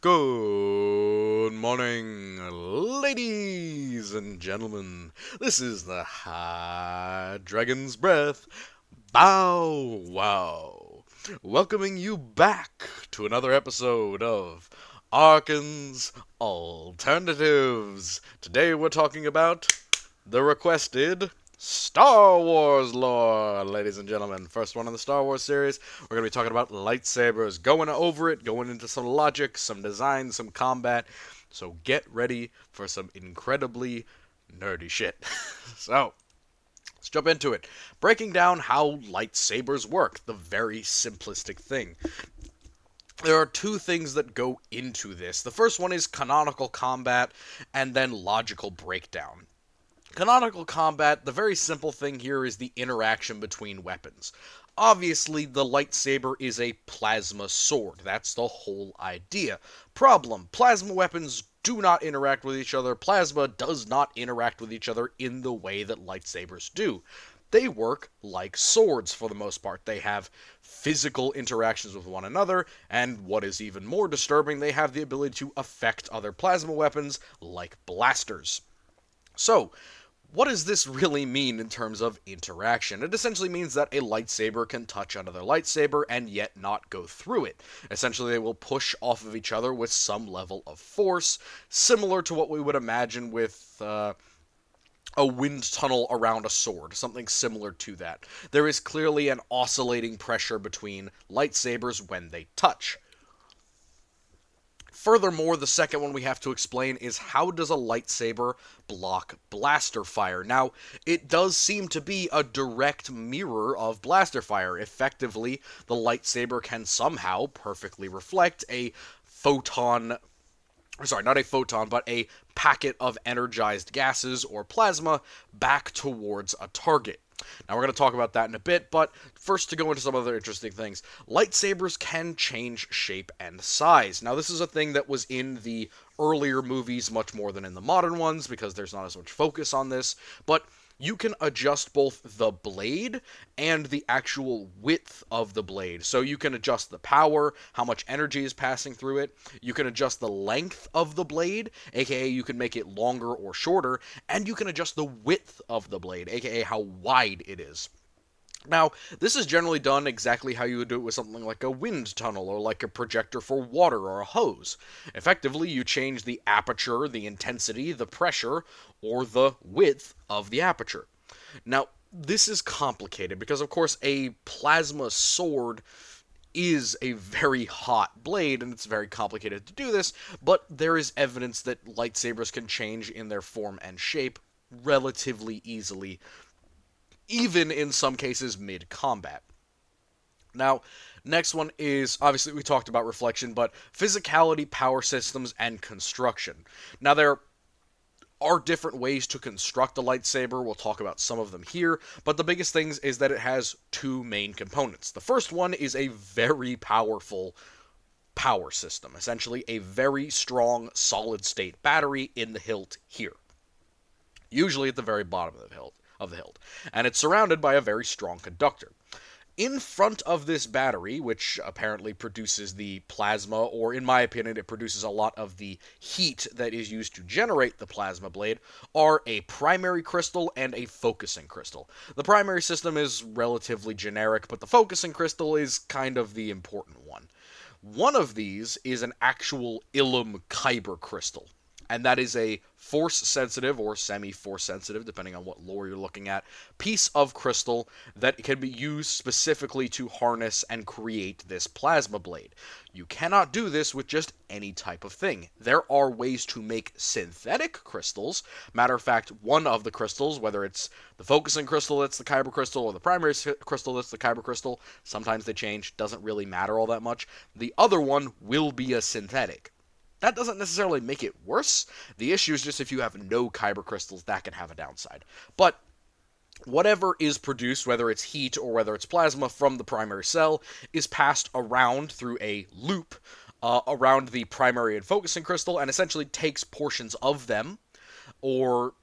Good morning, ladies and gentlemen. This is the High Dragon's Breath Bow Wow, welcoming you back to another episode of Archon's Alternatives. Today we're talking about the requested Star Wars lore, ladies and gentlemen. First one in the Star Wars series. We're going to be talking about lightsabers, going over it, going into some logic, some design, some combat. So get ready for some incredibly nerdy shit. So, let's jump into it. Breaking down how lightsabers work, the very simplistic thing. There are two things that go into this. The first one is canonical combat, and then logical breakdown. Canonical combat, the very simple thing here is the interaction between weapons. Obviously, the lightsaber is a plasma sword. That's the whole idea. Problem: plasma weapons do not interact with each other. Plasma does not interact with each other in the way that lightsabers do. They work like swords for the most part. They have physical interactions with one another, and what is even more disturbing, they have the ability to affect other plasma weapons like blasters. So, what does this really mean in terms of interaction? It essentially means that a lightsaber can touch another lightsaber and yet not go through it. Essentially, they will push off of each other with some level of force, similar to what we would imagine with a wind tunnel around a sword, something similar to that. There is clearly an oscillating pressure between lightsabers when they touch. Furthermore, the second one we have to explain is how does a lightsaber block blaster fire? Now, it does seem to be a direct mirror of blaster fire. Effectively, the lightsaber can somehow perfectly reflect a photon, sorry, not a photon, but a packet of energized gases or plasma back towards a target. Now, we're going to talk about that in a bit, but first to go into some other interesting things. Lightsabers can change shape and size. Now, this is a thing that was in the earlier movies much more than in the modern ones, because there's not as much focus on this, but you can adjust both the blade and the actual width of the blade. So you can adjust the power, how much energy is passing through it. You can adjust the length of the blade, aka you can make it longer or shorter, and you can adjust the width of the blade, aka how wide it is. Now, this is generally done exactly how you would do it with something like a wind tunnel or like a projector for water or a hose. Effectively, you change the aperture, the intensity, the pressure, or the width of the aperture. Now, this is complicated because, of course, a plasma sword is a very hot blade, and it's very complicated to do this, but there is evidence that lightsabers can change in their form and shape relatively easily, even in some cases mid-combat. Now, next one is, obviously we talked about reflection, but physicality, power systems, and construction. Now, there are different ways to construct a lightsaber. We'll talk about some of them here, but the biggest things is that it has two main components. The first one is a very powerful power system, essentially a very strong solid-state battery in the hilt here, usually at the very bottom of the hilt, and it's surrounded by a very strong conductor. In front of this battery, which apparently produces the plasma, or in my opinion, it produces a lot of the heat that is used to generate the plasma blade, are a primary crystal and a focusing crystal. The primary system is relatively generic, but the focusing crystal is kind of the important one. One of these is an actual Ilum Kyber crystal, and that is a force-sensitive or semi-force-sensitive, depending on what lore you're looking at, piece of crystal that can be used specifically to harness and create this plasma blade. You cannot do this with just any type of thing. There are ways to make synthetic crystals. Matter of fact, one of the crystals, whether it's the focusing crystal that's the Kyber crystal or the primary crystal that's the Kyber crystal, sometimes they change, doesn't really matter all that much. The other one will be a synthetic. That doesn't necessarily make it worse. The issue is just if you have no kyber crystals, that can have a downside. But whatever is produced, whether it's heat or whether it's plasma from the primary cell, is passed around through a loop around the primary and focusing crystal, and essentially takes portions of them, or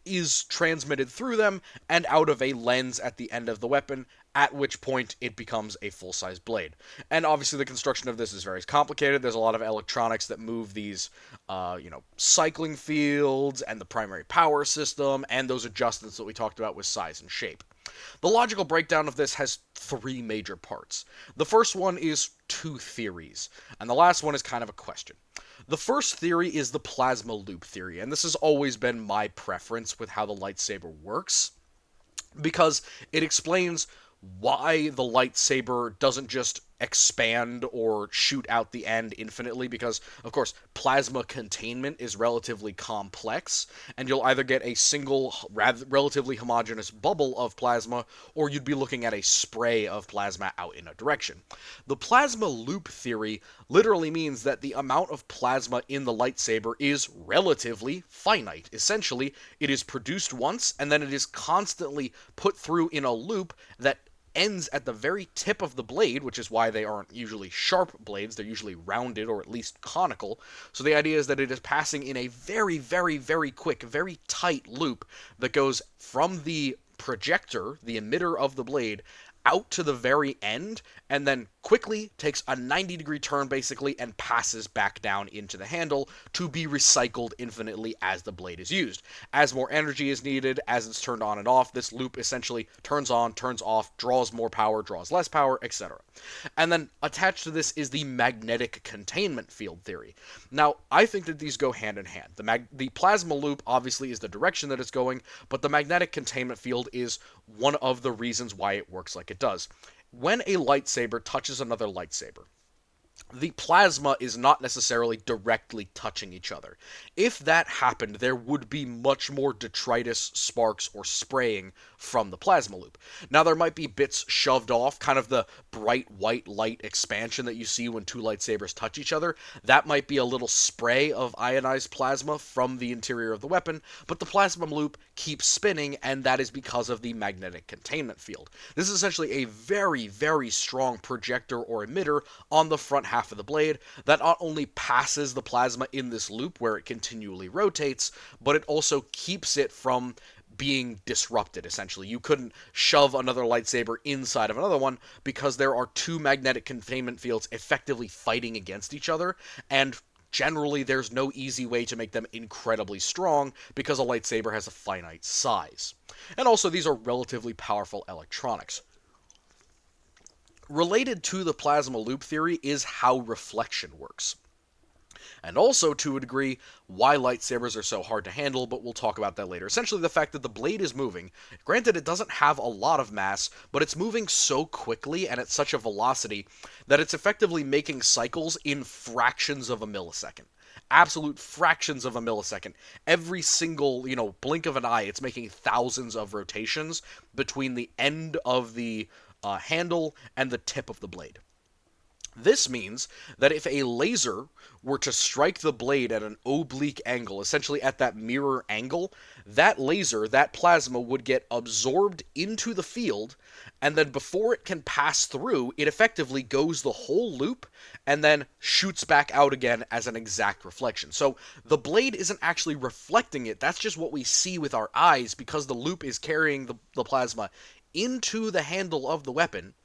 is transmitted through them and out of a lens at the end of the weapon at which point it becomes a full-size blade. And obviously the construction of this is very complicated. There's a lot of electronics that move these, cycling fields and the primary power system and those adjustments that we talked about with size and shape. The logical breakdown of this has three major parts. The first one is two theories, and the last one is kind of a question. The first theory is the plasma loop theory, and this has always been my preference with how the lightsaber works, because it explains why the lightsaber doesn't just expand or shoot out the end infinitely, because of course plasma containment is relatively complex, and you'll either get a single relatively homogeneous bubble of plasma, or you'd be looking at a spray of plasma out in a direction. The plasma loop theory literally means that the amount of plasma in the lightsaber is relatively finite. Essentially, it is produced once, and then it is constantly put through in a loop that ends at the very tip of the blade, which is why they aren't usually sharp blades. They're usually rounded or at least conical. So the idea is that it is passing in a very, very, very quick, very tight loop that goes from the projector, the emitter of the blade, out to the very end, and then quickly takes a 90-degree turn basically and passes back down into the handle to be recycled infinitely as the blade is used. As more energy is needed, as it's turned on and off, this loop essentially turns on, turns off, draws more power, draws less power, etc. And then attached to this is the magnetic containment field theory. Now, I think that these go hand in hand. The plasma loop obviously is the direction that it's going, but the magnetic containment field is one of the reasons why it works like it does. When a lightsaber touches another lightsaber, the plasma is not necessarily directly touching each other. If that happened, there would be much more detritus, sparks, or spraying from the plasma loop. Now, there might be bits shoved off, kind of the bright white light expansion that you see when two lightsabers touch each other. That might be a little spray of ionized plasma from the interior of the weapon, but the plasma loop keeps spinning, and that is because of the magnetic containment field. This is essentially a very, very strong projector or emitter on the front half of the blade that not only passes the plasma in this loop where it continually rotates, but it also keeps it from being disrupted, essentially. You couldn't shove another lightsaber inside of another one because there are two magnetic containment fields effectively fighting against each other, and generally there's no easy way to make them incredibly strong because a lightsaber has a finite size. And also, these are relatively powerful electronics. Related to the plasma loop theory is how reflection works. And also, to a degree, why lightsabers are so hard to handle, but we'll talk about that later. Essentially, the fact that the blade is moving. Granted, it doesn't have a lot of mass, but it's moving so quickly and at such a velocity that it's effectively making cycles in fractions of a millisecond. Absolute fractions of a millisecond. Every single, blink of an eye, it's making thousands of rotations between the end of the handle and the tip of the blade. This means that if a laser were to strike the blade at an oblique angle, essentially at that mirror angle, that laser, that plasma, would get absorbed into the field, and then before it can pass through, it effectively goes the whole loop and then shoots back out again as an exact reflection. So the blade isn't actually reflecting it, that's just what we see with our eyes because the loop is carrying the plasma into the handle of the weapon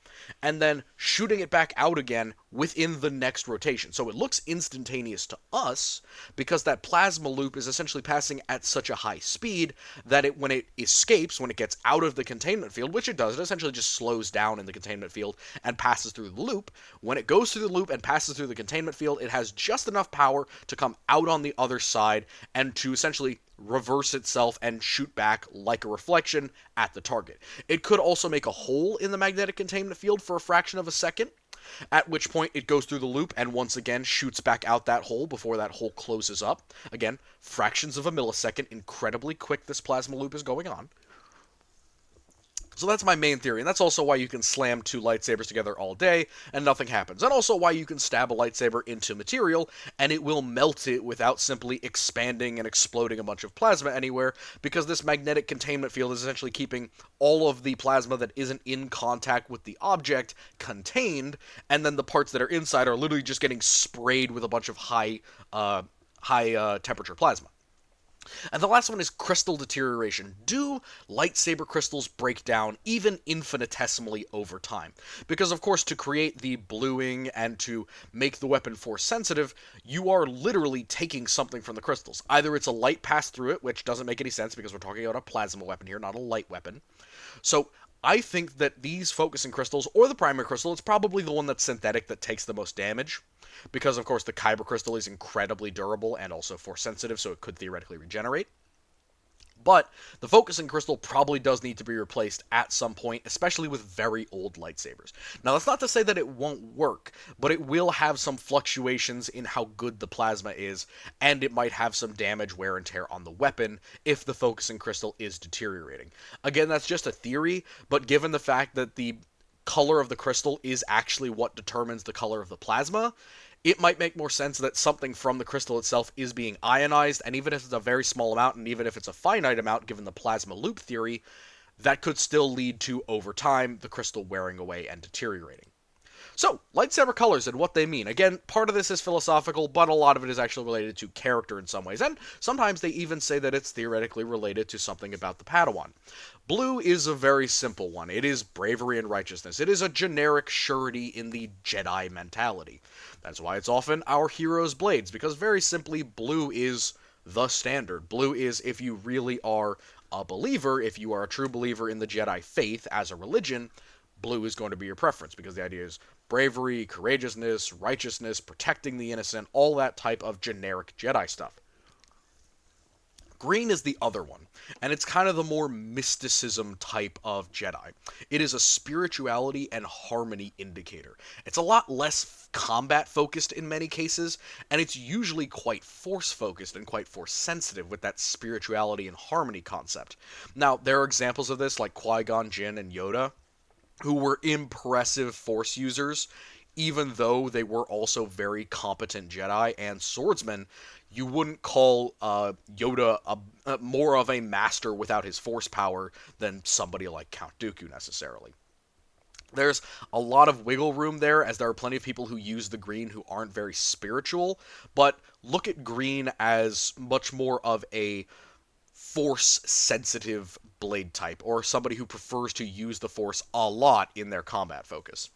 and then shooting it back out again within the next rotation. So it looks instantaneous to us because that plasma loop is essentially passing at such a high speed that when it escapes, when it gets out of the containment field, which it does, it essentially just slows down in the containment field and passes through the loop. When it goes through the loop and passes through the containment field, it has just enough power to come out on the other side and to essentially reverse itself and shoot back like a reflection at the target. It could also make a hole in the magnetic containment field for a fraction of a second, at which point it goes through the loop and once again shoots back out that hole before that hole closes up. Again, fractions of a millisecond, incredibly quick this plasma loop is going on. So that's my main theory, and that's also why you can slam two lightsabers together all day and nothing happens. And also why you can stab a lightsaber into material and it will melt it without simply expanding and exploding a bunch of plasma anywhere, because this magnetic containment field is essentially keeping all of the plasma that isn't in contact with the object contained, and then the parts that are inside are literally just getting sprayed with a bunch of high temperature plasma. And the last one is crystal deterioration. Do lightsaber crystals break down even infinitesimally over time? Because, of course, to create the bluing and to make the weapon force sensitive, you are literally taking something from the crystals. Either it's a light pass through it, which doesn't make any sense because we're talking about a plasma weapon here, not a light weapon. So I think that these focusing crystals, or the primary crystal, it's probably the one that's synthetic that takes the most damage. Because, of course, the kyber crystal is incredibly durable and also force sensitive, so it could theoretically regenerate. But the focusing crystal probably does need to be replaced at some point, especially with very old lightsabers. Now, that's not to say that it won't work, but it will have some fluctuations in how good the plasma is, and it might have some damage, wear, and tear on the weapon if the focusing crystal is deteriorating. Again, that's just a theory, but given the fact that the color of the crystal is actually what determines the color of the plasma, it might make more sense that something from the crystal itself is being ionized, and even if it's a very small amount, and even if it's a finite amount, given the plasma loop theory, that could still lead to, over time, the crystal wearing away and deteriorating. So, lightsaber colors and what they mean. Again, part of this is philosophical, but a lot of it is actually related to character in some ways, and sometimes they even say that it's theoretically related to something about the Padawan. Blue is a very simple one. It is bravery and righteousness. It is a generic surety in the Jedi mentality. That's why it's often our hero's blades, because very simply, blue is the standard. Blue is if you really are a believer, if you are a true believer in the Jedi faith as a religion, blue is going to be your preference, because the idea is bravery, courageousness, righteousness, protecting the innocent, all that type of generic Jedi stuff. Green is the other one, and it's kind of the more mysticism type of Jedi. It is a spirituality and harmony indicator. It's a lot less combat focused in many cases, and it's usually quite force focused and quite force sensitive with that spirituality and harmony concept. Now, there are examples of this like Qui-Gon Jinn and Yoda, who were impressive force users, even though they were also very competent Jedi and swordsmen. You wouldn't call Yoda more of a master without his force power than somebody like Count Dooku necessarily. There's a lot of wiggle room there, as there are plenty of people who use the green who aren't very spiritual, but look at green as much more of a force sensitive blade type, or somebody who prefers to use the force a lot in their combat focus.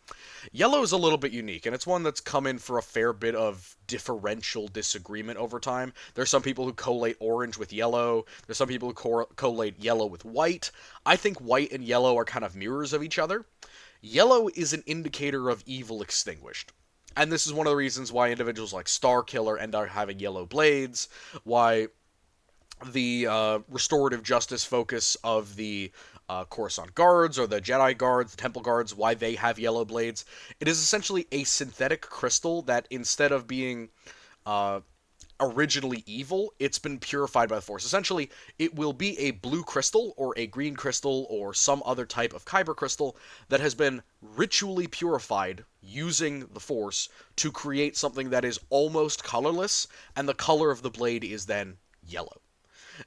Yellow is a little bit unique, and it's one that's come in for a fair bit of differential disagreement over time. There's some people who collate orange with yellow. There's some people who collate yellow with white. I think white and yellow are kind of mirrors of each other. Yellow is an indicator of evil extinguished. And this is one of the reasons why individuals like Starkiller end up having yellow blades, why the restorative justice focus of the Coruscant Guards, or the Jedi Guards, the Temple Guards, why they have yellow blades. It is essentially a synthetic crystal that, instead of being originally evil, it's been purified by the Force. Essentially, it will be a blue crystal, or a green crystal, or some other type of kyber crystal that has been ritually purified using the Force to create something that is almost colorless, and the color of the blade is then yellow.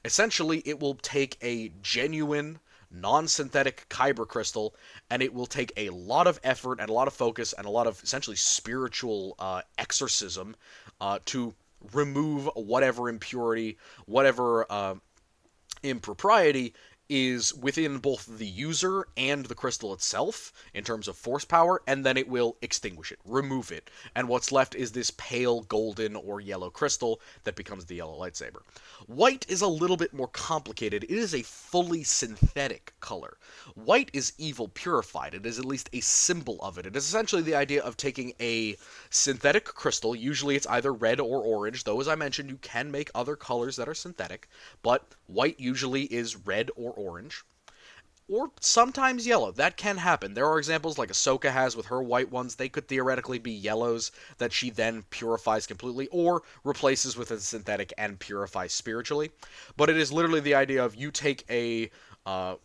Essentially, it will take a genuine, non-synthetic kyber crystal, and it will take a lot of effort and a lot of focus and a lot of essentially spiritual exorcism to remove whatever impurity, whatever impropriety is within both the user and the crystal itself in terms of force power, and then it will extinguish it, remove it, and what's left is this pale golden or yellow crystal that becomes the yellow lightsaber. White is a little bit more complicated. It is a fully synthetic color. White is evil purified. It is at least a symbol of it. It is essentially the idea of taking a synthetic crystal, usually it's either red or orange, though as I mentioned you can make other colors that are synthetic, but white usually is red or orange, or sometimes yellow. That can happen. There are examples like Ahsoka has with her white ones. They could theoretically be yellows that she then purifies completely, or replaces with a synthetic and purifies spiritually. But it is literally the idea of you take a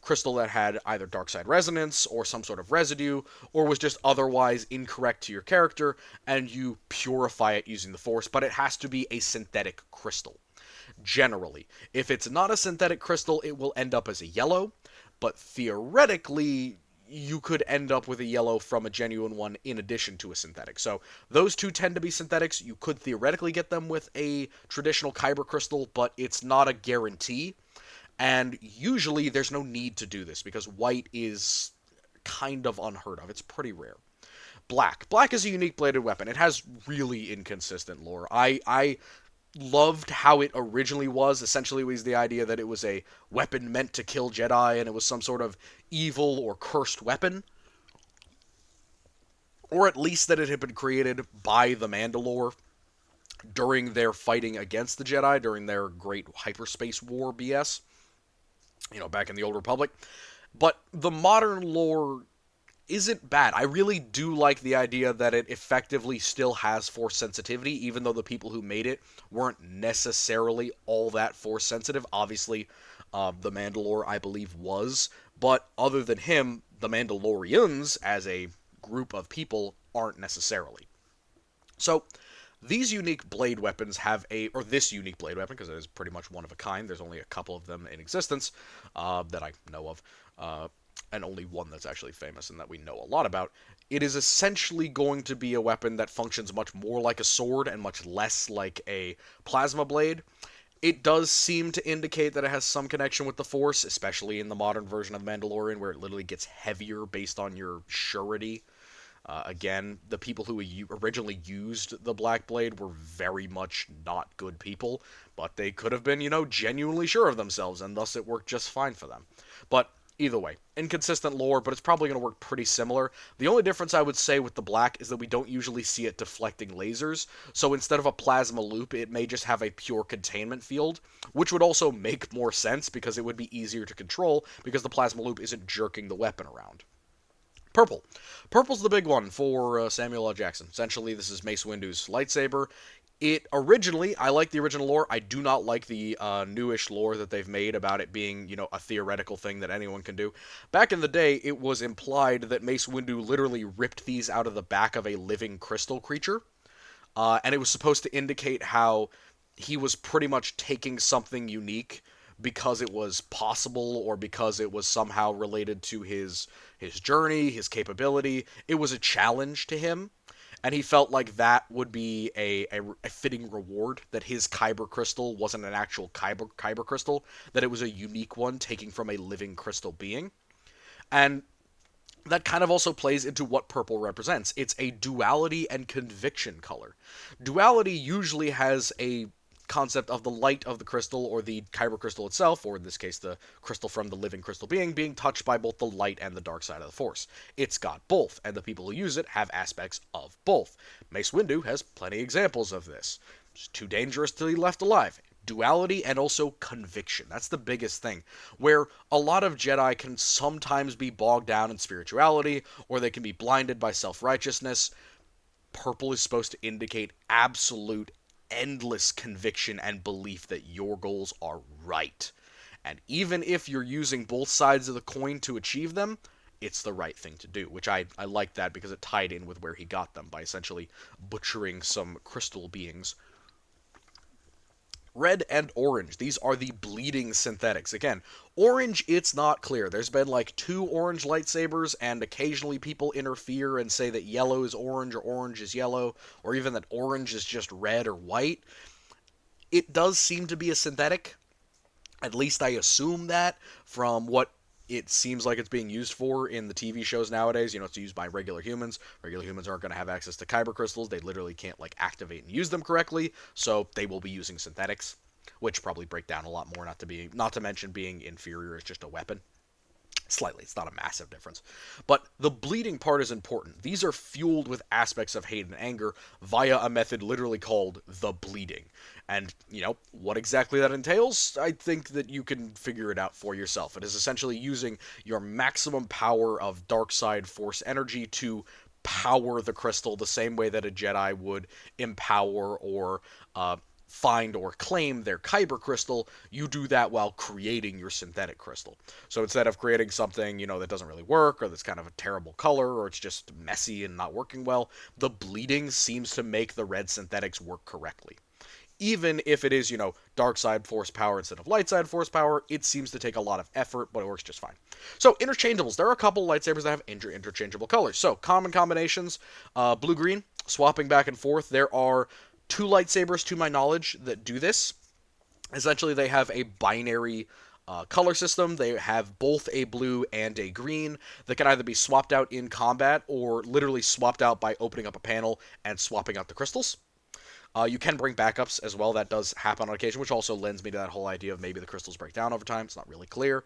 crystal that had either dark side resonance or some sort of residue, or was just otherwise incorrect to your character, and you purify it using the Force, but it has to be a synthetic crystal. Generally, if it's not a synthetic crystal, it will end up as a yellow, but theoretically, you could end up with a yellow from a genuine one in addition to a synthetic. So those two tend to be synthetics. You could theoretically get them with a traditional kyber crystal, but it's not a guarantee. And usually there's no need to do this because white is kind of unheard of. It's pretty rare. Black. Black is a unique bladed weapon. It has really inconsistent lore. I loved how it originally was. Essentially, it was the idea that it was a weapon meant to kill Jedi, and it was some sort of evil or cursed weapon. Or at least that it had been created by the Mandalore during their fighting against the Jedi, during their great hyperspace war BS, back in the Old Republic. But the modern lore isn't bad. I really do like the idea that it effectively still has force sensitivity, even though the people who made it weren't necessarily all that force sensitive. Obviously, the Mandalore, I believe, was. But other than him, the Mandalorians, as a group of people, aren't necessarily. So, these unique blade weapons or this unique blade weapon, because it is pretty much one of a kind, there's only a couple of them in existence that I know of, and only one that's actually famous and that we know a lot about. It is essentially going to be a weapon that functions much more like a sword and much less like a plasma blade. It does seem to indicate that it has some connection with the Force, especially in the modern version of Mandalorian, where it literally gets heavier based on your surety. Again, the people who originally used the Black Blade were very much not good people, but they could have been, genuinely sure of themselves, and thus it worked just fine for them. But either way, inconsistent lore, but it's probably going to work pretty similar. The only difference I would say with the Black is that we don't usually see it deflecting lasers, so instead of a plasma loop, it may just have a pure containment field, which would also make more sense because it would be easier to control because the plasma loop isn't jerking the weapon around. Purple. Purple's the big one for Samuel L. Jackson. Essentially, this is Mace Windu's lightsaber. I like the original lore. I do not like the newish lore that they've made about it being, a theoretical thing that anyone can do. Back in the day, it was implied that Mace Windu literally ripped these out of the back of a living crystal creature. And it was supposed to indicate how he was pretty much taking something unique because it was possible or because it was somehow related to his journey, his capability. It was a challenge to him, and he felt like that would be a fitting reward, that his kyber crystal wasn't an actual kyber crystal, that it was a unique one taking from a living crystal being. And that kind of also plays into what purple represents. It's a duality and conviction color. Duality usually has a concept of the light of the crystal or the kyber crystal itself, or in this case the crystal from the living crystal being touched by both the light and the dark side of the Force. It's got both, and the people who use it have aspects of both. Mace Windu has plenty of examples of this. It's too dangerous to be left alive. Duality and also conviction. That's the biggest thing. Where a lot of Jedi can sometimes be bogged down in spirituality, or they can be blinded by self-righteousness. Purple is supposed to indicate absolute endless conviction and belief that your goals are right. And even if you're using both sides of the coin to achieve them, it's the right thing to do, which I like that because it tied in with where he got them by essentially butchering some crystal beings. Red and orange. These are the bleeding synthetics. Again, orange, it's not clear. There's been like 2 orange lightsabers, and occasionally people interfere and say that yellow is orange or orange is yellow, or even that orange is just red or white. It does seem to be a synthetic. At least I assume that from what it seems like it's being used for in the TV shows nowadays. It's used by regular humans. Regular humans aren't going to have access to kyber crystals. They literally can't activate and use them correctly, so they will be using synthetics, which probably break down a lot more, not to mention being inferior as just a weapon. Slightly, it's not a massive difference. But the bleeding part is important. These are fueled with aspects of hate and anger via a method literally called the bleeding. And, what exactly that entails, I think that you can figure it out for yourself. It is essentially using your maximum power of dark side force energy to power the crystal the same way that a Jedi would empower or find or claim their kyber crystal. You do that while creating your synthetic crystal. So instead of creating something, that doesn't really work, or that's kind of a terrible color, or it's just messy and not working well, the bleeding seems to make the red synthetics work correctly. even if it is, dark side force power instead of light side force power, it seems to take a lot of effort, but it works just fine. So, interchangeables. There are a couple lightsabers that have interchangeable colors. So, common combinations, blue-green, swapping back and forth. There are 2 lightsabers, to my knowledge, that do this. Essentially, they have a binary color system. They have both a blue and a green that can either be swapped out in combat or literally swapped out by opening up a panel and swapping out the crystals. You can bring backups as well. That does happen on occasion, which also lends me to that whole idea of maybe the crystals break down over time. It's not really clear.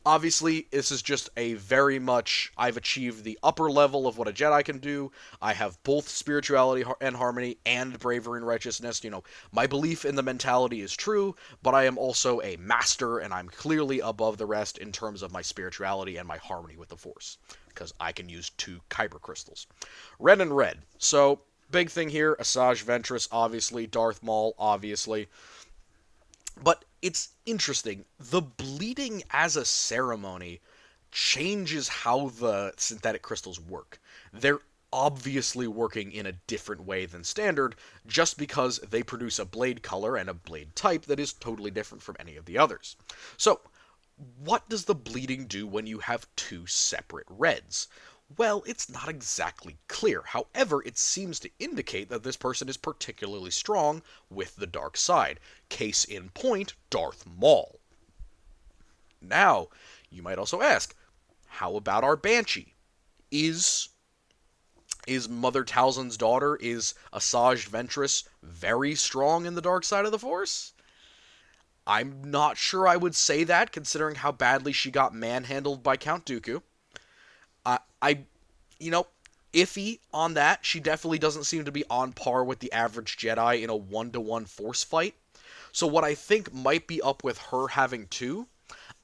Obviously, this is just a very much, I've achieved the upper level of what a Jedi can do. I have both spirituality and harmony and bravery and righteousness. My belief in the mentality is true, but I am also a master, and I'm clearly above the rest in terms of my spirituality and my harmony with the Force, because I can use 2 Kyber crystals. Red and red. So, big thing here, Asajj Ventress, obviously, Darth Maul, obviously. But it's interesting. The bleeding as a ceremony changes how the synthetic crystals work. They're obviously working in a different way than standard, just because they produce a blade color and a blade type that is totally different from any of the others. So, what does the bleeding do when you have 2 separate reds? Well, it's not exactly clear. However, it seems to indicate that this person is particularly strong with the dark side. Case in point, Darth Maul. Now, you might also ask, how about our Banshee? Is Mother Talzin's daughter, is Asajj Ventress very strong in the dark side of the Force? I'm not sure I would say that, considering how badly she got manhandled by Count Dooku. Iffy on that. She definitely doesn't seem to be on par with the average Jedi in a 1-to-1 Force fight. So what I think might be up with her having 2,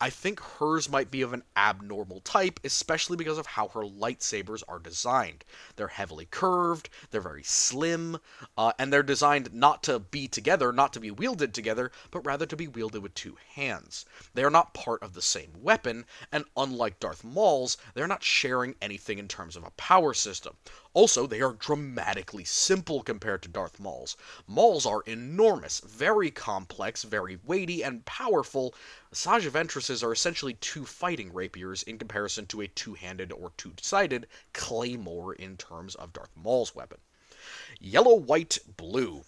I think hers might be of an abnormal type, especially because of how her lightsabers are designed. They're heavily curved, they're very slim, and they're designed not to be together, not to be wielded together, but rather to be wielded with 2 hands. They are not part of the same weapon, and unlike Darth Maul's, they're not sharing anything in terms of a power system. Also, they are dramatically simple compared to Darth Maul's. Maul's are enormous, very complex, very weighty, and powerful. Asajj Ventress's are essentially 2 fighting rapiers in comparison to a 2-handed or 2-sided claymore in terms of Darth Maul's weapon. Yellow, white, blue.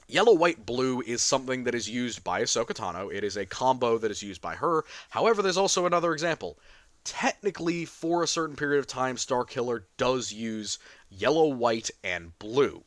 Yellow, white, blue is something that is used by Ahsoka Tano. It is a combo that is used by her. However, there's also another example. Technically, for a certain period of time, Starkiller does use yellow, white, and blue.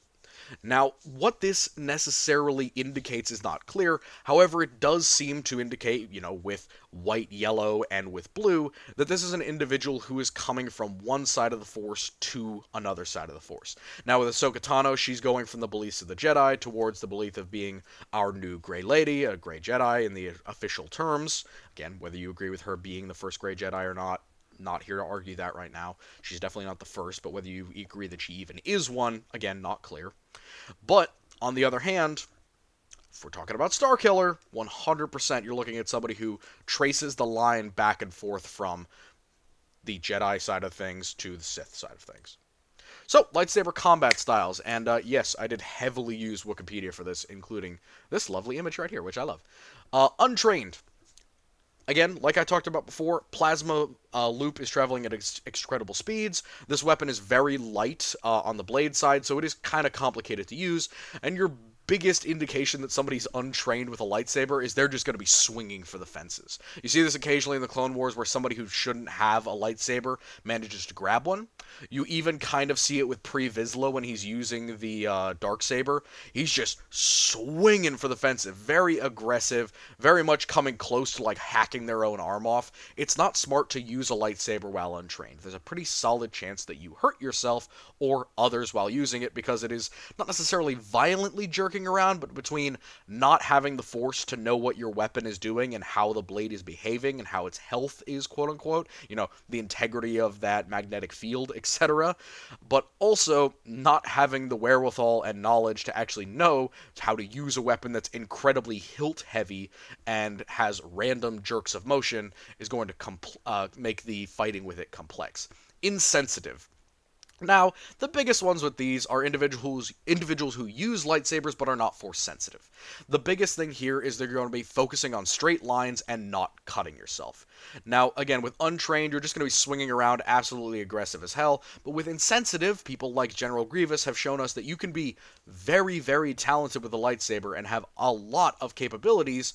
Now, what this necessarily indicates is not clear. However, it does seem to indicate, with white, yellow, and with blue, that this is an individual who is coming from one side of the Force to another side of the Force. Now, with Ahsoka Tano, she's going from the beliefs of the Jedi towards the belief of being our new Grey Lady, a Grey Jedi in the official terms. Again, whether you agree with her being the first Grey Jedi or not here to argue that right now. She's definitely not the first, but whether you agree that she even is one, again, not clear. But, on the other hand, if we're talking about Starkiller, 100% you're looking at somebody who traces the line back and forth from the Jedi side of things to the Sith side of things. So, lightsaber combat styles, and yes, I did heavily use Wikipedia for this, including this lovely image right here, which I love. Untrained. Again, like I talked about before, plasma loop is traveling at incredible speeds. This weapon is very light on the blade side, so it is kind of complicated to use. And your biggest indication that somebody's untrained with a lightsaber is they're just going to be swinging for the fences. You see this occasionally in the Clone Wars where somebody who shouldn't have a lightsaber manages to grab one. You even kind of see it with Pre Vizsla when he's using the Darksaber. He's just swinging for the fences. Very aggressive, very much coming close to like hacking their own arm off. It's not smart to use a lightsaber while untrained. There's a pretty solid chance that you hurt yourself or others while using it because it is not necessarily violently jerking around, but between not having the force to know what your weapon is doing and how the blade is behaving and how its health is, quote unquote, the integrity of that magnetic field, etc., but also not having the wherewithal and knowledge to actually know how to use a weapon that's incredibly hilt heavy and has random jerks of motion is going to make the fighting with it complex. Insensitive. Now, the biggest ones with these are individuals who use lightsabers but are not force sensitive. The biggest thing here is they're going to be focusing on straight lines and not cutting yourself. Now, again, with untrained, you're just going to be swinging around absolutely aggressive as hell, but with insensitive, people like General Grievous have shown us that you can be very, very talented with a lightsaber and have a lot of capabilities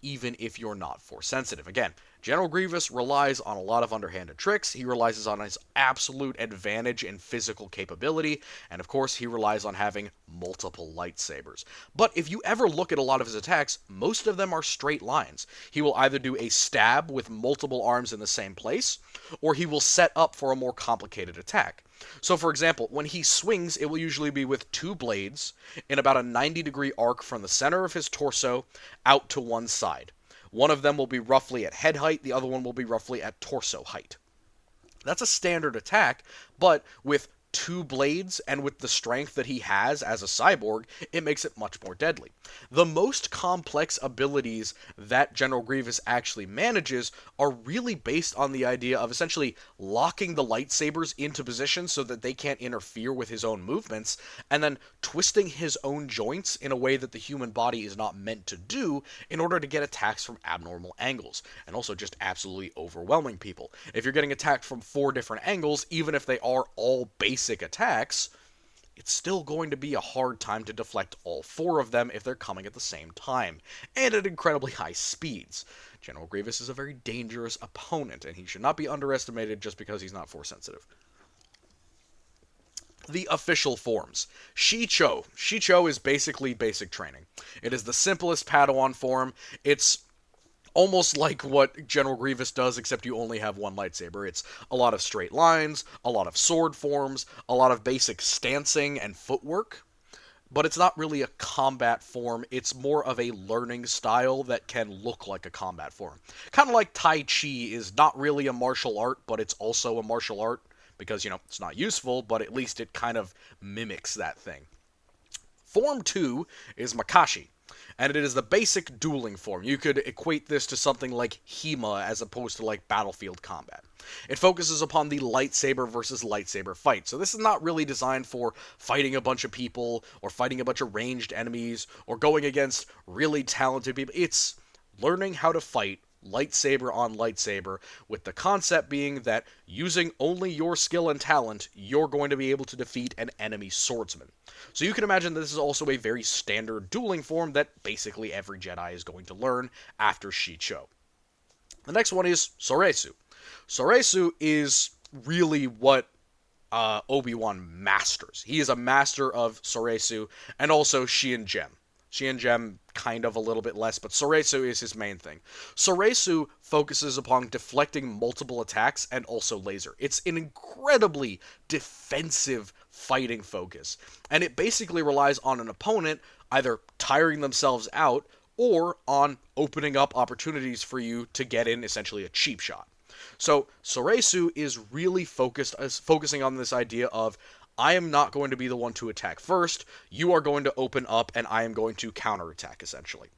even if you're not force sensitive. Again, General Grievous relies on a lot of underhanded tricks. He relies on his absolute advantage in physical capability, and of course, he relies on having multiple lightsabers. But if you ever look at a lot of his attacks, most of them are straight lines. He will either do a stab with multiple arms in the same place, or he will set up for a more complicated attack. So, for example, when he swings, it will usually be with two blades in about a 90-degree arc from the center of his torso out to one side. One of them will be roughly at head height, the other one will be roughly at torso height. That's a standard attack, but with two blades and with the strength that he has as a cyborg, it makes it much more deadly. The most complex abilities that General Grievous actually manages are really based on the idea of essentially locking the lightsabers into position so that they can't interfere with his own movements, and then twisting his own joints in a way that the human body is not meant to do in order to get attacks from abnormal angles, and also just absolutely overwhelming people. If you're getting attacked from 4 different angles, even if they are all basic attacks, it's still going to be a hard time to deflect all 4 of them if they're coming at the same time, and at incredibly high speeds. General Grievous is a very dangerous opponent, and he should not be underestimated just because he's not force sensitive. The official forms. Shicho. Shicho is basically basic training. It is the simplest Padawan form. It's almost like what General Grievous does, except you only have one lightsaber. It's a lot of straight lines, a lot of sword forms, a lot of basic stancing and footwork, but it's not really a combat form. It's more of a learning style that can look like a combat form. Kind of like Tai Chi is not really a martial art, but it's also a martial art because, it's not useful, but at least it kind of mimics that thing. Form 2 is Makashi, and it is the basic dueling form. You could equate this to something like HEMA as opposed to like battlefield combat. It focuses upon the lightsaber versus lightsaber fight. So this is not really designed for fighting a bunch of people or fighting a bunch of ranged enemies or going against really talented people. It's learning how to fight lightsaber on lightsaber, with the concept being that using only your skill and talent, you're going to be able to defeat an enemy swordsman. So you can imagine this is also a very standard dueling form that basically every Jedi is going to learn after Shicho. The next one is Soresu. Soresu is really what Obi-Wan masters. He is a master of Soresu and also Xian Gem. Xian Gem kind of a little bit less, but Soresu is his main thing. Soresu focuses upon deflecting multiple attacks and also laser. It's an incredibly defensive fighting focus, and it basically relies on an opponent either tiring themselves out or on opening up opportunities for you to get in essentially a cheap shot. So Soresu is really focusing on this idea of, I am not going to be the one to attack first, you are going to open up, and I am going to counterattack, essentially.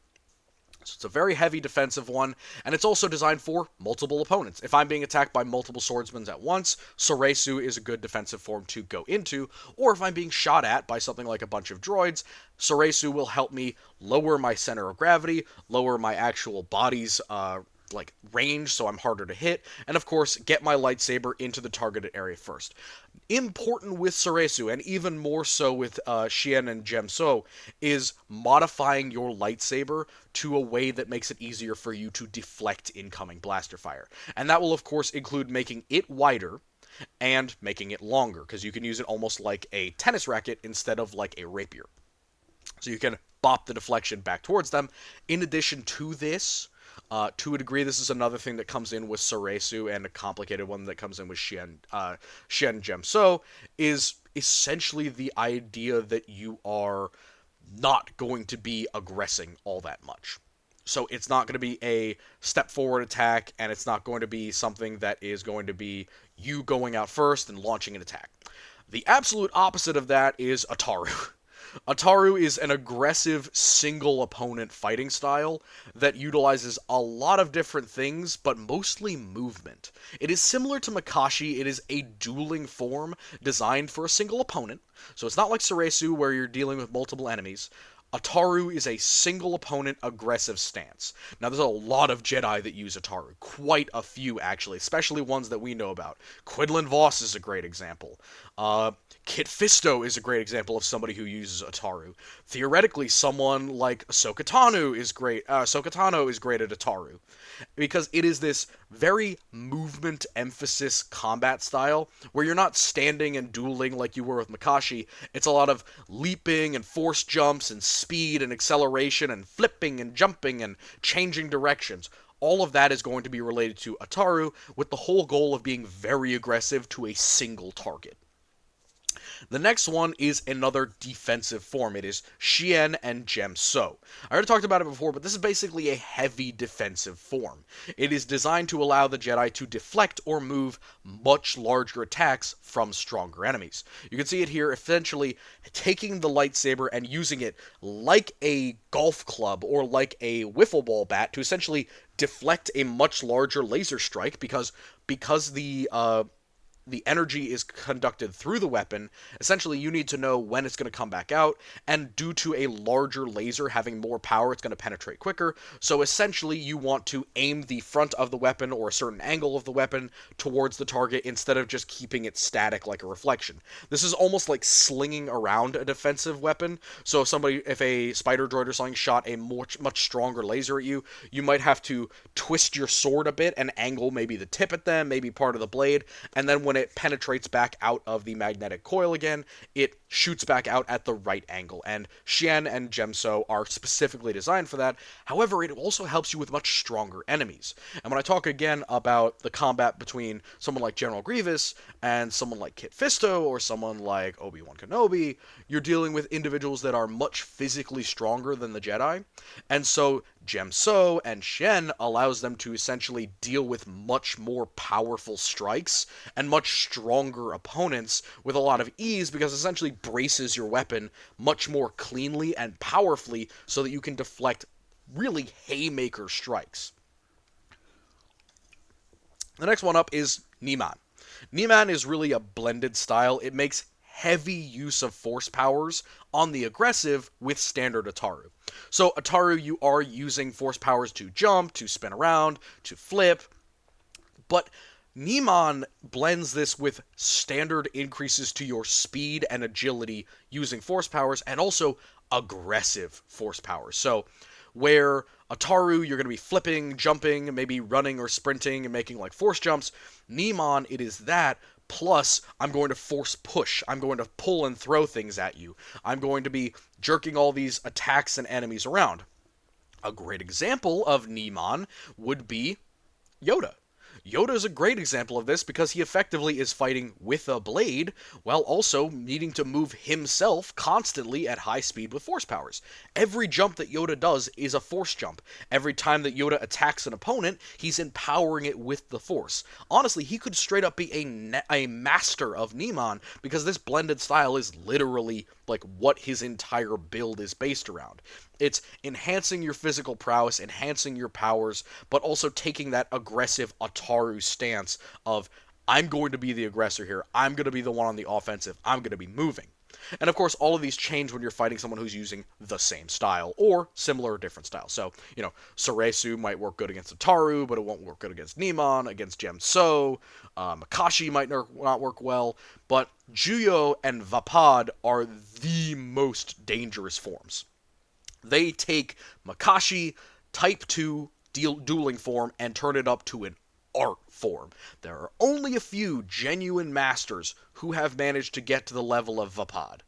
So it's a very heavy defensive one, and it's also designed for multiple opponents. If I'm being attacked by multiple swordsmen at once, Soresu is a good defensive form to go into, or if I'm being shot at by something like a bunch of droids, Soresu will help me lower my center of gravity, lower my actual body's range so I'm harder to hit, and of course get my lightsaber into the targeted area first. Important with Soresu, and even more so with Xian and Gemso, is modifying your lightsaber to a way that makes it easier for you to deflect incoming blaster fire. And that will of course include making it wider and making it longer, because you can use it almost like a tennis racket instead of like a rapier. So you can bop the deflection back towards them. In addition to this, to a degree, this is another thing that comes in with Soresu, and a complicated one that comes in with Xian Gemso, is essentially the idea that you are not going to be aggressing all that much. So it's not going to be a step forward attack, and it's not going to be something that is going to be you going out first and launching an attack. The absolute opposite of that is Ataru. Ataru is an aggressive single opponent fighting style that utilizes a lot of different things, but mostly movement. It is similar to Makashi, it is a dueling form designed for a single opponent, so it's not like Suresu where you're dealing with multiple enemies. Ataru is a single opponent aggressive stance. Now, there's a lot of Jedi that use Ataru. Quite a few, actually, especially ones that we know about. Quinlan Voss is a great example. Kit Fisto is a great example of somebody who uses Ataru. Theoretically, someone like Ahsoka Tano is great. Ahsoka Tano is great at Ataru because it is this very movement emphasis combat style where you're not standing and dueling like you were with Makashi. It's a lot of leaping and force jumps and speed and acceleration and flipping and jumping and changing directions. All of that is going to be related to Ataru with the whole goal of being very aggressive to a single target. The next one is another defensive form. It is Shien and Gem So. I already talked about it before, but this is basically a heavy defensive form. It is designed to allow the Jedi to deflect or move much larger attacks from stronger enemies. You can see it here, essentially taking the lightsaber and using it like a golf club or like a wiffle ball bat to essentially deflect a much larger laser strike because the energy is conducted through the weapon. Essentially, you need to know when it's going to come back out, and due to a larger laser having more power, it's going to penetrate quicker. So essentially, you want to aim the front of the weapon or a certain angle of the weapon towards the target instead of just keeping it static like a reflection. This is almost like slinging around a defensive weapon. So if a spider droid or something shot a much stronger laser at you, you might have to twist your sword a bit and angle maybe the tip at them, maybe part of the blade, and then when it penetrates back out of the magnetic coil again, it shoots back out at the right angle. And Shien and Gemso are specifically designed for that. However, it also helps you with much stronger enemies. And when I talk again about the combat between someone like General Grievous and someone like Kit Fisto or someone like Obi-Wan Kenobi, you're dealing with individuals that are much physically stronger than the Jedi. And so Gemso and Shen allows them to essentially deal with much more powerful strikes and much stronger opponents with a lot of ease because it essentially braces your weapon much more cleanly and powerfully so that you can deflect really haymaker strikes. The next one up is Niman. Niman is really a blended style. It makes heavy use of force powers on the aggressive with standard Ataru. So Ataru, you are using force powers to jump, to spin around, to flip, but Niman blends this with standard increases to your speed and agility using force powers and also aggressive force powers. So where Ataru, you're going to be flipping, jumping, maybe running or sprinting and making like force jumps, Niman, it is that, plus I'm going to force push. I'm going to pull and throw things at you. I'm going to be jerking all these attacks and enemies around. A great example of Niman would be Yoda. Yoda is a great example of this because he effectively is fighting with a blade while also needing to move himself constantly at high speed with force powers. Every jump that Yoda does is a force jump. Every time that Yoda attacks an opponent, he's empowering it with the force. Honestly, he could straight up be a master of Niman because this blended style is literally like what his entire build is based around. It's enhancing your physical prowess, enhancing your powers, but also taking that aggressive Ataru stance of, I'm going to be the aggressor here, I'm going to be the one on the offensive, I'm going to be moving. And of course, all of these change when you're fighting someone who's using the same style, or similar or different styles. So, Suresu might work good against Ataru, but it won't work good against Niman, against Gem So, Makashi might not work well, but Juyo and Vapad are the most dangerous forms. They take Makashi Type 2 dueling form and turn it up to an art form. There are only a few genuine masters who have managed to get to the level of Vapad.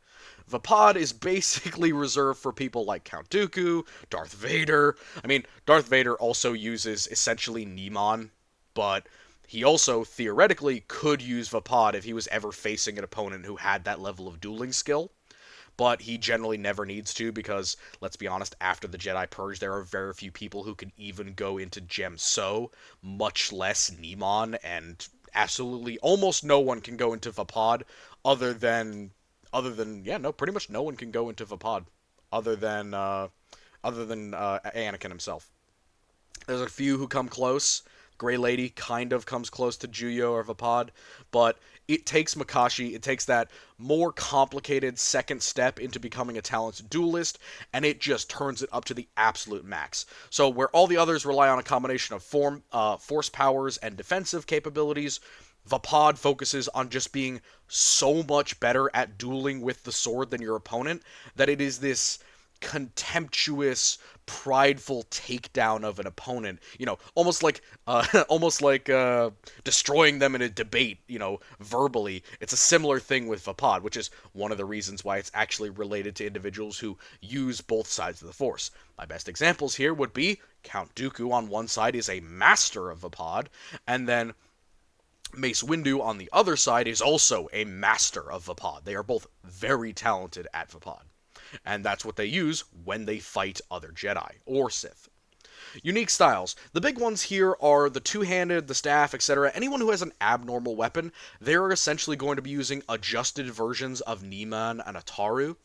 Vapad is basically reserved for people like Count Dooku, Darth Vader. I mean, Darth Vader also uses essentially Niman, but he also theoretically could use Vapad if he was ever facing an opponent who had that level of dueling skill. But he generally never needs to because, let's be honest, after the Jedi Purge, there are very few people who can even go into Gem So, much less Niman, and absolutely almost no one can go into Vapad other than Other than, yeah, no, pretty much no one can go into Vapod other than Anakin himself. There's a few who come close. Grey Lady kind of comes close to Juyo or Vapod, but it takes Makashi, it takes that more complicated second step into becoming a talented duelist, and it just turns it up to the absolute max. So where all the others rely on a combination of force powers and defensive capabilities, Vapod focuses on just being so much better at dueling with the sword than your opponent that it is this contemptuous, prideful takedown of an opponent. Almost like almost like destroying them in a debate. Verbally. It's a similar thing with Vapod, which is one of the reasons why it's actually related to individuals who use both sides of the Force. My best examples here would be Count Dooku on one side is a master of Vapod, and then Mace Windu on the other side is also a master of Vapod. They are both very talented at Vapod. And that's what they use when they fight other Jedi or Sith. Unique styles. The big ones here are the two-handed, the staff, etc. Anyone who has an abnormal weapon, they're essentially going to be using adjusted versions of Niman and Ataru.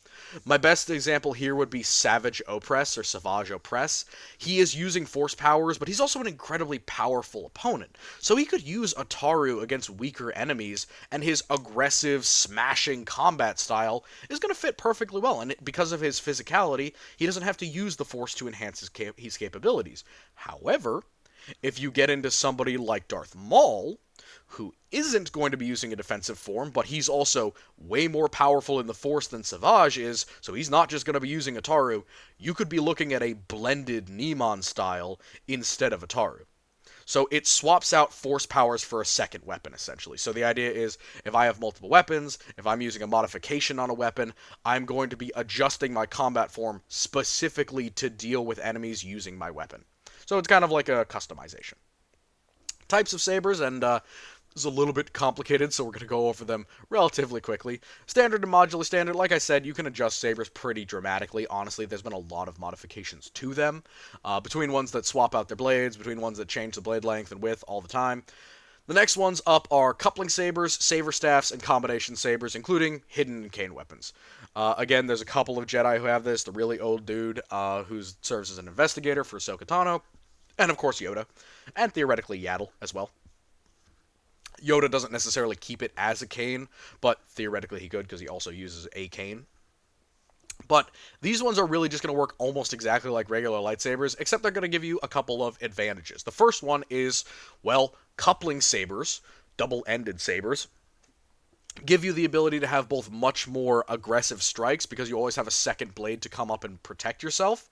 My best example here would be Savage Opress or Savage Opress. He is using force powers, but he's also an incredibly powerful opponent. So he could use Ataru against weaker enemies, and his aggressive, smashing combat style is going to fit perfectly well. And because of his physicality, he doesn't have to use the force to enhance his capabilities. However, if you get into somebody like Darth Maul, who isn't going to be using a defensive form, but he's also way more powerful in the Force than Savage is, so he's not just going to be using Ataru, you could be looking at a blended Niman style instead of Ataru. So it swaps out force powers for a second weapon, essentially. So the idea is, if I have multiple weapons, if I'm using a modification on a weapon, I'm going to be adjusting my combat form specifically to deal with enemies using my weapon. So it's kind of like a customization. Types of sabers, and is a little bit complicated, so we're going to go over them relatively quickly. Standard and modular standard, like I said, you can adjust sabers pretty dramatically. Honestly, there's been a lot of modifications to them, between ones that swap out their blades, between ones that change the blade length and width all the time. The next ones up are coupling sabers, saber staffs, and combination sabers, including hidden and cane weapons. Again, there's a couple of Jedi who have this. The really old dude who serves as an investigator for Ahsoka Tano, and of course Yoda, and theoretically Yaddle as well. Yoda doesn't necessarily keep it as a cane, but theoretically he could because he also uses a cane. But these ones are really just going to work almost exactly like regular lightsabers, except they're going to give you a couple of advantages. The first one is, well, coupling sabers, double-ended sabers, give you the ability to have both much more aggressive strikes because you always have a second blade to come up and protect yourself,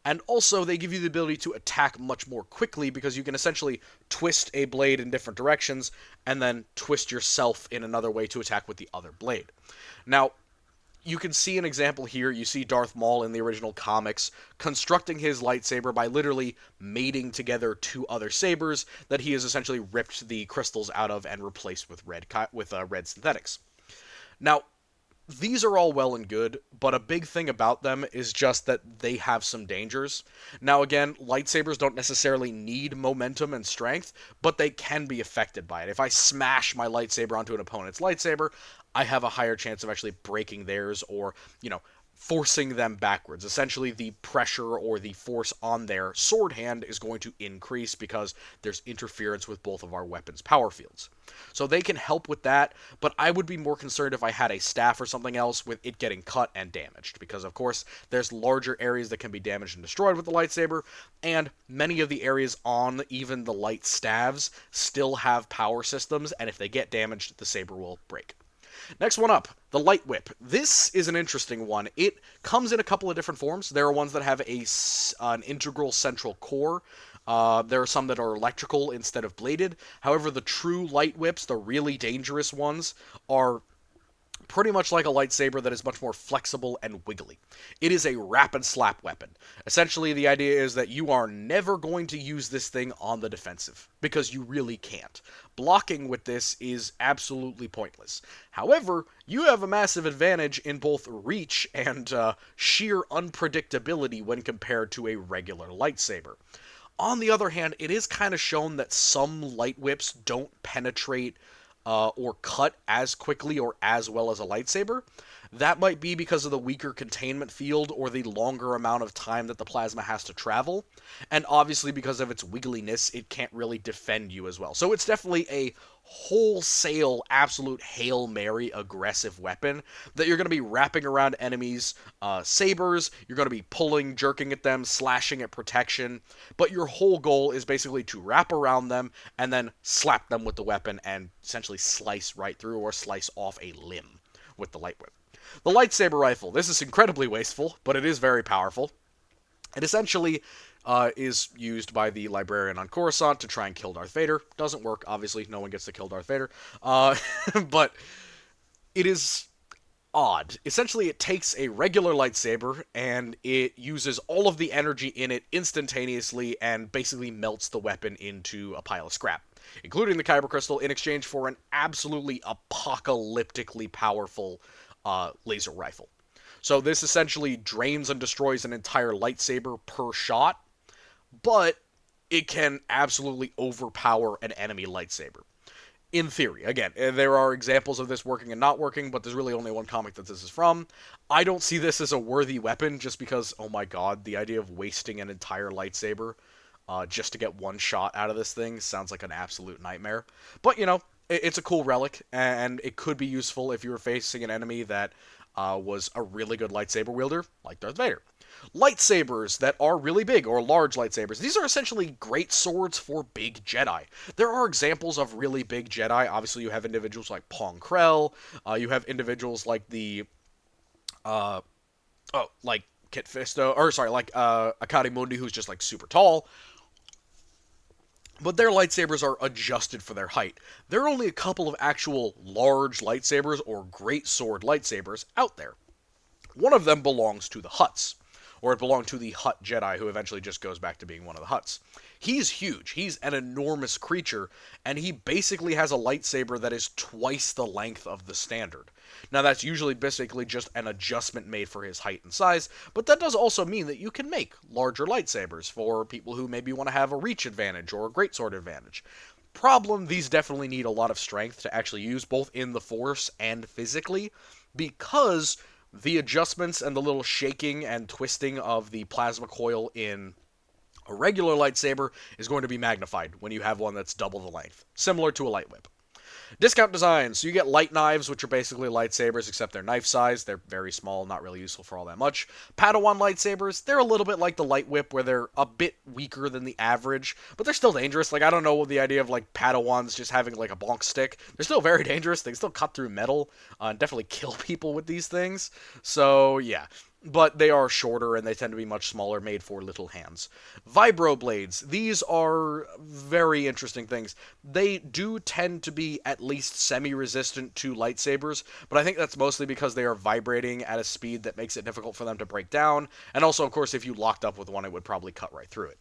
and also they give you the ability to attack much more quickly because you can essentially twist a blade in different directions and then twist yourself in another way to attack with the other blade. Now, you can see an example here. You see Darth Maul in the original comics constructing his lightsaber by literally mating together two other sabers that he has essentially ripped the crystals out of and replaced with red synthetics. Now, these are all well and good, but a big thing about them is just that they have some dangers. Now again, lightsabers don't necessarily need momentum and strength, but they can be affected by it. If I smash my lightsaber onto an opponent's lightsaber, I have a higher chance of actually breaking theirs or, forcing them backwards. Essentially, the pressure or the force on their sword hand is going to increase because there's interference with both of our weapons' power fields. So they can help with that, but I would be more concerned if I had a staff or something else with it getting cut and damaged, because of course there's larger areas that can be damaged and destroyed with the lightsaber, and many of the areas on even the light staves still have power systems, and if they get damaged, the saber will break. Next one up, the Light Whip. This is an interesting one. It comes in a couple of different forms. There are ones that have an integral central core. There are some that are electrical instead of bladed. However, the true Light Whips, the really dangerous ones, are pretty much like a lightsaber that is much more flexible and wiggly. It is a rapid slap weapon. Essentially, the idea is that you are never going to use this thing on the defensive, because you really can't. Blocking with this is absolutely pointless. However, you have a massive advantage in both reach and sheer unpredictability when compared to a regular lightsaber. On the other hand, it is kind of shown that some light whips don't penetrate or cut as quickly or as well as a lightsaber. That might be because of the weaker containment field or the longer amount of time that the plasma has to travel. And obviously, because of its wiggliness, it can't really defend you as well. So it's definitely a wholesale, absolute Hail Mary aggressive weapon that you're going to be wrapping around enemies' sabers. You're going to be pulling, jerking at them, slashing at protection. But your whole goal is basically to wrap around them and then slap them with the weapon and essentially slice right through or slice off a limb with the light whip. The lightsaber rifle. This is incredibly wasteful, but it is very powerful. It essentially is used by the librarian on Coruscant to try and kill Darth Vader. Doesn't work, obviously. No one gets to kill Darth Vader. But it is odd. Essentially, it takes a regular lightsaber and it uses all of the energy in it instantaneously and basically melts the weapon into a pile of scrap, including the kyber crystal, in exchange for an absolutely apocalyptically powerful laser rifle. So this essentially drains and destroys an entire lightsaber per shot, but it can absolutely overpower an enemy lightsaber. In theory. Again, there are examples of this working and not working, but there's really only one comic that this is from. I don't see this as a worthy weapon just because, oh my god, the idea of wasting an entire lightsaber just to get one shot out of this thing sounds like an absolute nightmare. But, you know, it's a cool relic, and it could be useful if you were facing an enemy that was a really good lightsaber wielder, like Darth Vader. Lightsabers that are really big, or large lightsabers. These are essentially great swords for big Jedi. There are examples of really big Jedi. Obviously, you have individuals like Pong Krell. You have individuals like the, like Kit Fisto, or sorry, like Akari Mundi, who's just like super tall. But their lightsabers are adjusted for their height. There are only a couple of actual large lightsabers or great sword lightsabers out there. One of them belongs to the Hutts, or it belonged to the Hutt Jedi, who eventually just goes back to being one of the Hutts. He's huge. He's an enormous creature, and he basically has a lightsaber that is twice the length of the standard. Now, that's usually basically just an adjustment made for his height and size, but that does also mean that you can make larger lightsabers for people who maybe want to have a reach advantage or a greatsword advantage. Problem, these definitely need a lot of strength to actually use, both in the Force and physically, because the adjustments and the little shaking and twisting of the plasma coil in a regular lightsaber is going to be magnified when you have one that's double the length, similar to a light whip. Discount designs. So you get light knives, which are basically lightsabers, except they're knife size. They're very small, not really useful for all that much. Padawan lightsabers, they're a little bit like the light whip, where they're a bit weaker than the average, but they're still dangerous. Like, I don't know the idea of, like, Padawans just having, like, a bonk stick. They're still very dangerous. They can still cut through metal and definitely kill people with these things. So, yeah. But they are shorter and they tend to be much smaller, made for little hands. Vibroblades. These are very interesting things. They do tend to be at least semi-resistant to lightsabers, but I think that's mostly because they are vibrating at a speed that makes it difficult for them to break down. And also, of course, if you locked up with one, it would probably cut right through it.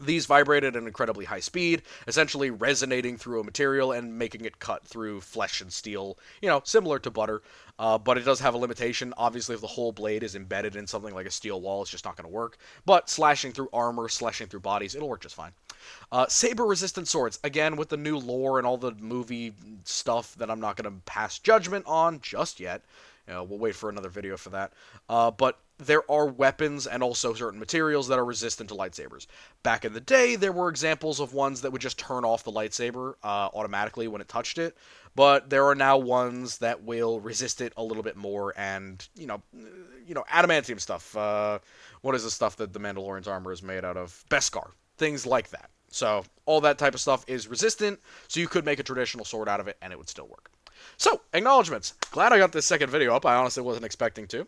These vibrate at an incredibly high speed, essentially resonating through a material and making it cut through flesh and steel, you know, similar to butter. But it does have a limitation. Obviously, if the whole blade is embedded in something like a steel wall, it's just not going to work. But slashing through armor, slashing through bodies, it'll work just fine. Saber-resistant swords. Again, with the new lore and all the movie stuff that I'm not going to pass judgment on just yet. We'll wait for another video for that. But there are weapons and also certain materials that are resistant to lightsabers. Back in the day, there were examples of ones that would just turn off the lightsaber automatically when it touched it. But there are now ones that will resist it a little bit more, and adamantium stuff. What is the stuff that the Mandalorian's armor is made out of? Beskar. Things like that. So all that type of stuff is resistant, so you could make a traditional sword out of it, and it would still work. So, acknowledgements. Glad I got this second video up. I honestly wasn't expecting to.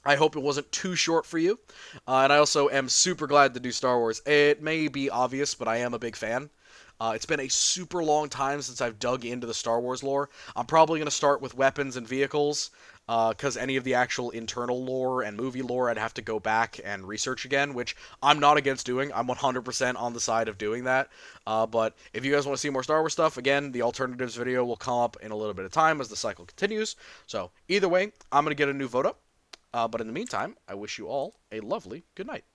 I hope it wasn't too short for you. And I also am super glad to do Star Wars. It may be obvious, but I am a big fan. It's been a super long time since I've dug into the Star Wars lore. I'm probably going to start with weapons and vehicles, because any of the actual internal lore and movie lore I'd have to go back and research again, which I'm not against doing. I'm 100% on the side of doing that. But if you guys want to see more Star Wars stuff, again, the alternatives video will come up in a little bit of time as the cycle continues. So either way, I'm going to get a new vote up. But in the meantime, I wish you all a lovely good night.